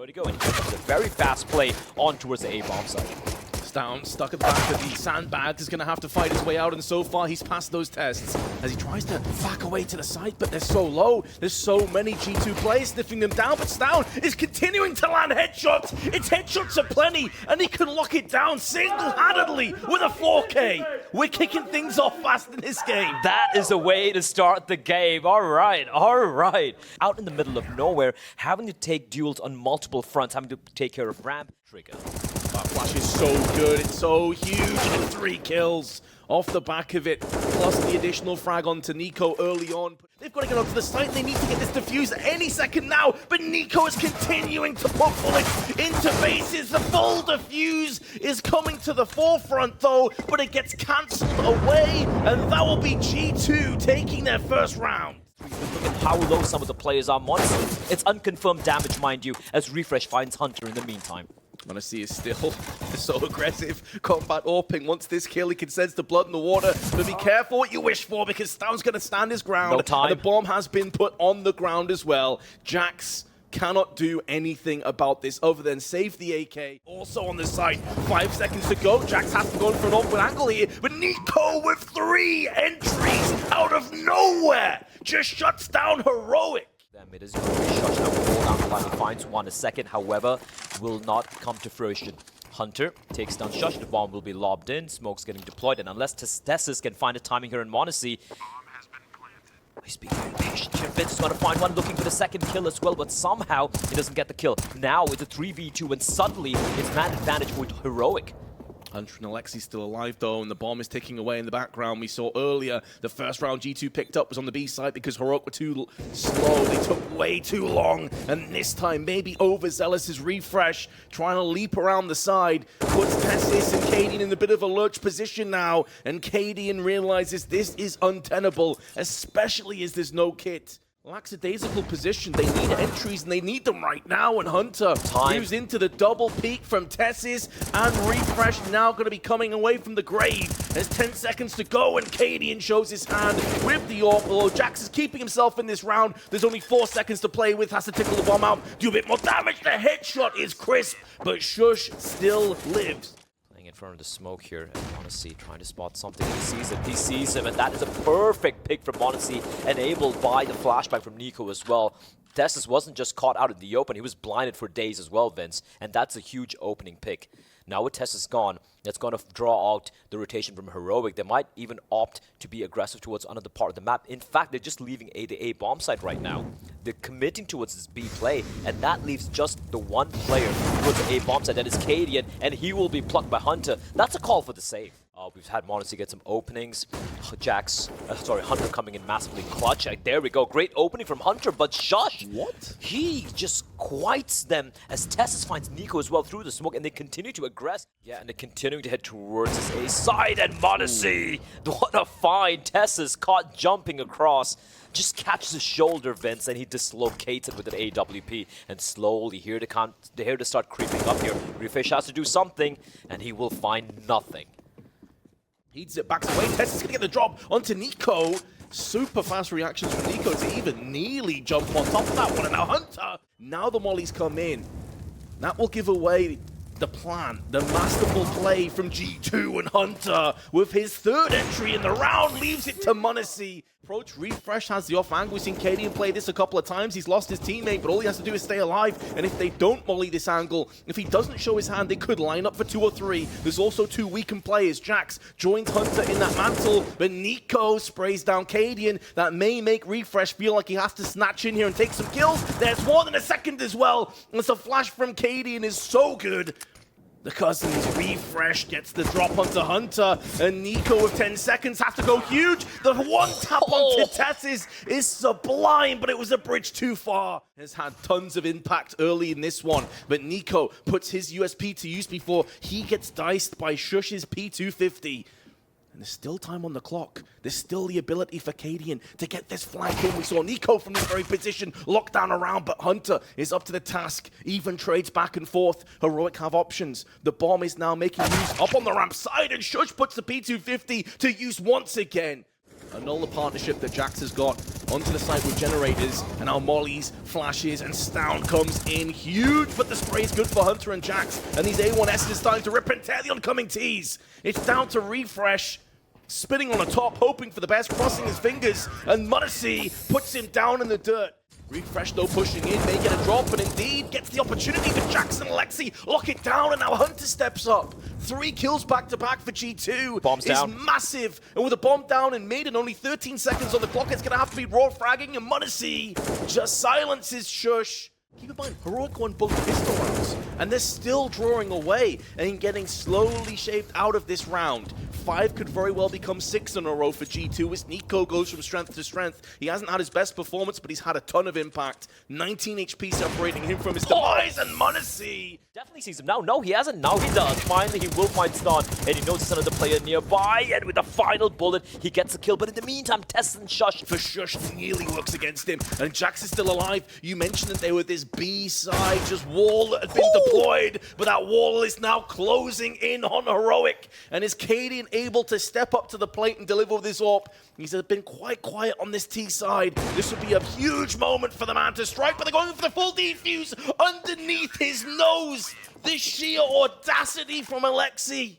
to go, and he gets a very fast play on towards the A-bomb side. Down, stuck at the back of the sandbag, is going to have to fight his way out, and so far he's passed those tests as he tries to back away to the side, but they're so low. There's so many G2 players sniffing them down, but Stown is continuing to land headshots. It's headshots aplenty, and he can lock it down single-handedly with a 4K. We're kicking things off fast in this game. That is a way to start the game. All right. Out in the middle of nowhere, having to take duels on multiple fronts, having to take care of ramp trigger. That flash is so good, it's so huge, and 3 kills off the back of it, plus the additional frag onto Nico early on. They've got to get onto the site, they need to get this defused any second now, but Nico is continuing to put bullets into bases. The full defuse is coming to the forefront though, but it gets cancelled away, and that will be G2 taking their first round. Look at how low some of the players are. Monster, it's unconfirmed damage, mind you, as Refresh finds Hunter in the meantime. Monesi is still so aggressive. Combat AWPing. Once this kill, he can sense the blood in the water. But be careful what you wish for, because Stown's going to stand his ground. No time. And the bomb has been put on the ground as well. Jax cannot do anything about this other than save the AK. Also on the side, 5 seconds to go. Jax has to go for an awkward angle here, but Nico with 3 entries out of nowhere just shuts down Heroic. It is going to be shot down, fall down the line. He finds one a second, however, will not come to fruition. Hunter takes down Shush, the bomb will be lobbed in, smoke's getting deployed, and unless Testis can find a timing here in Monesi, he's being very patient here. Vince is going to find one, looking for the second kill as well, but somehow he doesn't get the kill. Now it's a 3v2, and suddenly it's man advantage for Heroic. Hunter and Alexi still alive though, and the bomb is ticking away in the background. We saw earlier the first round G2 picked up was on the B side because Heroic were too slow. They took way too long, and this time maybe overzealous' Refresh trying to leap around the side puts Tessis and Cadian in a bit of a lurch position now, and Cadian realizes this is untenable, especially as there's no kit. Lackadaisical position, they need entries and they need them right now, and Hunter moves into the double peak from Tessis, and Refresh now going to be coming away from the grave. There's 10 seconds to go, and Cadian shows his hand with the AWP, although Jax is keeping himself in this round. There's only 4 seconds to play with, has to tickle the bomb out, do a bit more damage. The headshot is crisp, but Shush still lives. In front of the smoke here, and Monesi trying to spot something. He sees him, and that is a perfect pick from Monesi, enabled by the flashback from Nico as well. Testis wasn't just caught out in the open, he was blinded for days as well, Vince, and that's a huge opening pick. Now with Testis gone, that's going to draw out the rotation from Heroic. They might even opt to be aggressive towards another part of the map. In fact, they're just leaving the A bomb site right now. They're committing towards this B play, and that leaves just the one player towards the A bomb site, that is Cadian, and he will be plucked by Hunter. That's a call for the save. We've had Monesi get some openings. Hunter coming in massively clutch. There we go. Great opening from Hunter, but Shush, what? He just quiets them as Tessis finds Nico as well through the smoke, and they continue to aggress. Yeah, and they're continuing to head towards this A side, and Monesi, what a find. Tessis caught jumping across, just catches his shoulder, Vince, and he dislocates it with an AWP, and slowly here to start creeping up here. Refresh has to do something, and he will find nothing. Heats it, backs away. Testis is going to get the drop onto Nico. Super fast reactions from Nico to even nearly jump on top of that one. And now Hunter, now the mollies come in. That will give away the plan, the masterful play from G2, and Hunter with his 3rd entry in the round leaves it to Monesi. Approach Refresh has the off angle. We've seen Cadian play this a couple of times. He's lost his teammate, but all he has to do is stay alive. And if they don't molly this angle, if he doesn't show his hand, they could line up for 2 or 3. There's also 2 weakened players. Jax joins Hunter in that mantle, but Nico sprays down Cadian. That may make Refresh feel like he has to snatch in here and take some kills. There's more than a second as well. And the flash from Cadian is so good. The Cousins Refresh gets the drop onto Hunter, and Nico with 10 seconds has to go huge. The one tap onto Tessis is sublime, but it was a bridge too far. Has had tons of impact early in this one, but Nico puts his USP to use before he gets diced by Shush's P250. And there's still time on the clock. There's still the ability for Cadian to get this flank in. We saw Nico from this very position locked down around, but Hunter is up to the task. Even trades back and forth. Heroic have options. The bomb is now making use up on the ramp side, and Shush puts the P250 to use once again. Annul the partnership that Jax has got onto the site with generators, and now Molly's flashes and Stound comes in huge, but the spray is good for Hunter and Jax, and these A1S is starting to rip and tear the oncoming T's. It's down to Refresh, spinning on the top, hoping for the best, crossing his fingers, and Munacy puts him down in the dirt. Refresh though pushing in, may get a drop, and indeed gets the opportunity, but Jackson and Alexi lock it down, and now Hunter steps up. 3 kills back-to-back for G2. Bombs down. Is massive, and with a bomb down in mid and only 13 seconds on the clock, it's going to have to be raw fragging, and Munacy just silences Shush. Keep in mind, Heroic won both pistol rounds, and they're still drawing away and getting slowly shaped out of this round. 5 could very well become 6 in a row for G2 as Nico goes from strength to strength. He hasn't had his best performance, but he's had a ton of impact. 19 HP separating him from his demise, and Munacy Definitely sees him now. No, he hasn't. Now he does. Finally, he will find Stun, and he notices another player nearby, and with the final bullet, he gets a kill. But in the meantime, Tess and Shush. for Shush nearly works against him, and Jax is still alive. You mentioned that they were this B side, just wall that had been deployed, but that wall is now closing in on Heroic. And is Cadian able to step up to the plate and deliver with his AWP? He's been quite quiet on this T side. This would be a huge moment for the man to strike, but they're going for the full defuse underneath his nose. The sheer audacity from Alexi.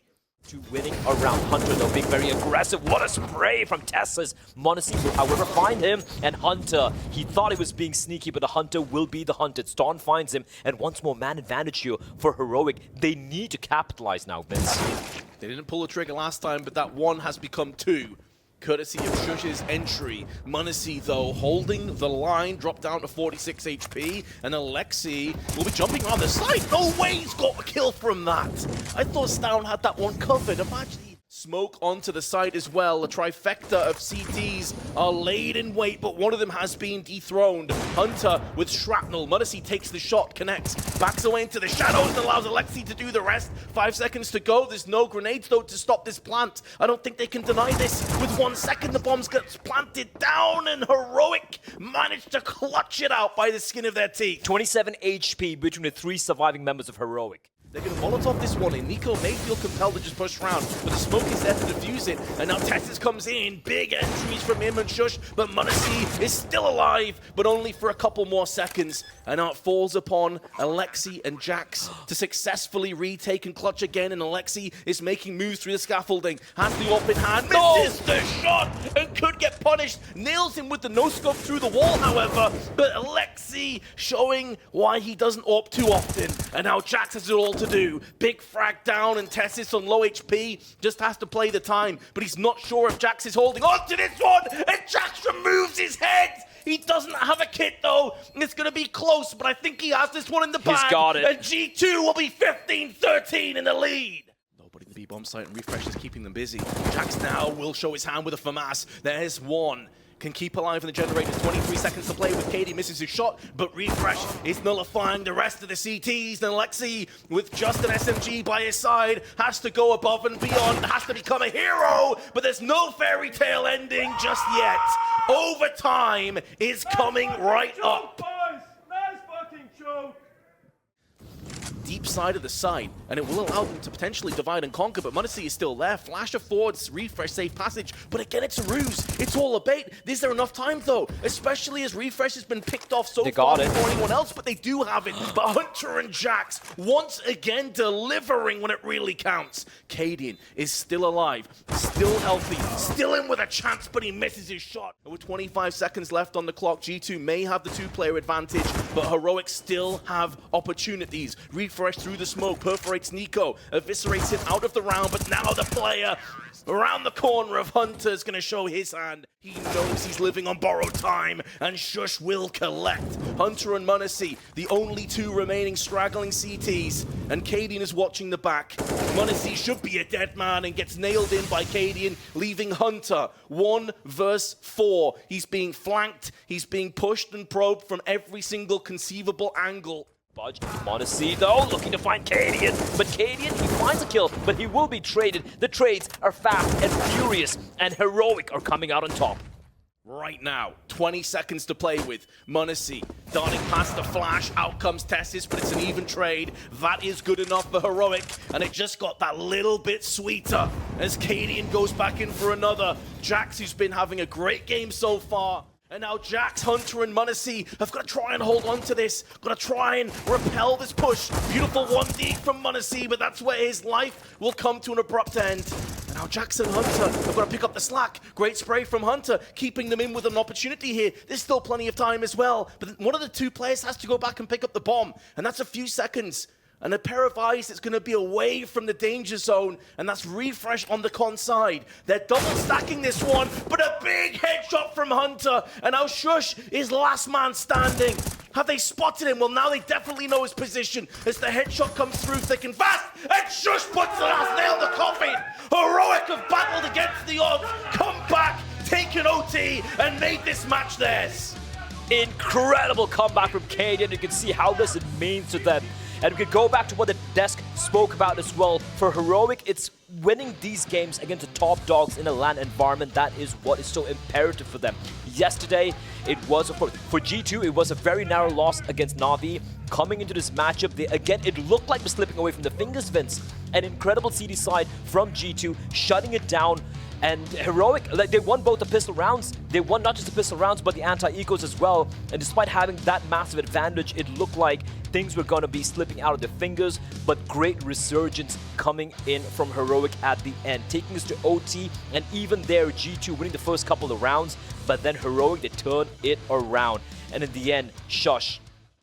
To winning around Hunter, though, being very aggressive. What a spray from Tessa's. Munacy will, however, find him. And Hunter, he thought he was being sneaky, but the Hunter will be the hunted. Storm finds him, and once more, man advantage here for Heroic. They need to capitalize now, Vince. They didn't pull the trigger last time, but that 1 has become 2. Courtesy of Shush's entry. Munacy, though, holding the line, dropped down to 46 HP, and Alexi will be jumping on the side. No way he's got a kill from that. I thought Stound had that one covered. Imagine smoke onto the side as well. A trifecta of CTs are laid in wait, but one of them has been dethroned. Hunter with shrapnel. Munacy takes the shot, connects, backs away into the shadows, and allows Alexi to do the rest. 5 seconds to go. There's no grenades, though, to stop this plant. I don't think they can deny this. With 1 second, the bombs gets planted down, and Heroic managed to clutch it out by the skin of their teeth. 27 HP between the 3 surviving members of Heroic. They're going to Molotov this one in. Nico may feel compelled to just push around, but the smoke is there to defuse it. And now Testis comes in. Big entries from him and Shush, but Munacy is still alive, but only for a couple more seconds. And now it falls upon Alexi and Jax to successfully retake and clutch again. And Alexi is making moves through the scaffolding. Has the AWP in hand, misses the shot, and could get punished. Nails him with the no-scope through the wall, however. But Alexi showing why he doesn't AWP too often. And now Jax has it all to do. Big frag down, and Tessis on low HP just has to play the time, but he's not sure if Jax is holding on to this one, and Jax removes his head. He doesn't have a kit, though. It's going to be close, but I think he has this one in the bag. He's got it. And G2 will be 15-13 in the lead. Nobody in the B-bomb site, and Refresh is keeping them busy. Jax now will show his hand with a FAMAS. There's one. Can keep alive in the generators. 23 seconds to play with Katie misses his shot, but Refresh is nullifying the rest of the CTs. And Alexi, with just an SMG by his side, has to go above and beyond, has to become a hero, but there's no fairy tale ending just yet. Overtime is coming right up. Nice fucking choke. Deep side of the site, and it will allow them to potentially divide and conquer, but Munacy is still there. Flash affords Refresh safe passage, but again, it's a ruse. It's all a bait. Is there enough time, though? Especially as Refresh has been picked off so far before anyone else, but they do have it. But Hunter and Jax, once again, delivering when it really counts. Cadian is still alive, still healthy, still in with a chance, but he misses his shot. And with 25 seconds left on the clock, G2 may have the 2-player advantage, but Heroic still have opportunities. Refresh through the smoke, perforates Nico, eviscerates him out of the round, but now the player around the corner of Hunter is going to show his hand. He knows he's living on borrowed time, and Shush will collect. Hunter and Munacy, the only 2 remaining straggling CTs, and Cadian is watching the back. Munacy should be a dead man and gets nailed in by Cadian, leaving Hunter 1 versus 4. He's being flanked, he's being pushed and probed from every single conceivable angle. Budge. Munacy, though, looking to find Cadian. But Cadian, he finds a kill, but he will be traded. The trades are fast and furious, and Heroic are coming out on top. right now. 20 seconds to play with. Munacy darting past the flash. Out comes Tessis, but it's an even trade. That is good enough for Heroic, and it just got that little bit sweeter as Cadian goes back in for another. Jax, who's been having a great game so far. And now Jax, Hunter, and Munacy have got to try and hold on to this. Got to try and repel this push. Beautiful 1D from Munacy, but that's where his life will come to an abrupt end. And now Jax and Hunter have got to pick up the slack. Great spray from Hunter, keeping them in with an opportunity here. There's still plenty of time as well. But one of the two players has to go back and pick up the bomb. And that's a few seconds. And a pair of eyes that's going to be away from the danger zone, and that's Refresh on the con side. They're double stacking this one, but a big headshot from Hunter, and now Shush is last man standing. Have they spotted him? Well, now they definitely know his position as the headshot comes through thick and fast, and Shush puts the last nail in the coffin. Heroic have battled against the odds, come back, taken OT, and made this match theirs. Incredible comeback from Cadian. You can see how this it means to them. And we could go back to what the desk spoke about as well. For Heroic, it's winning these games against the top dogs in a LAN environment. That is what is so imperative for them. Yesterday, it was, of course, for G2, it was a very narrow loss against Na'Vi. Coming into this matchup, it looked like we're slipping away from the fingers, Vince. An incredible CD side from G2, shutting it down. And Heroic, like, they won both the pistol rounds. They won not just the pistol rounds, but the anti-ecos as well. And despite having that massive advantage, it looked like things were going to be slipping out of their fingers. But great resurgence coming in from Heroic at the end, taking us to OT, and even there, G2 winning the first couple of rounds. But then Heroic, they turned it around. And in the end, Shush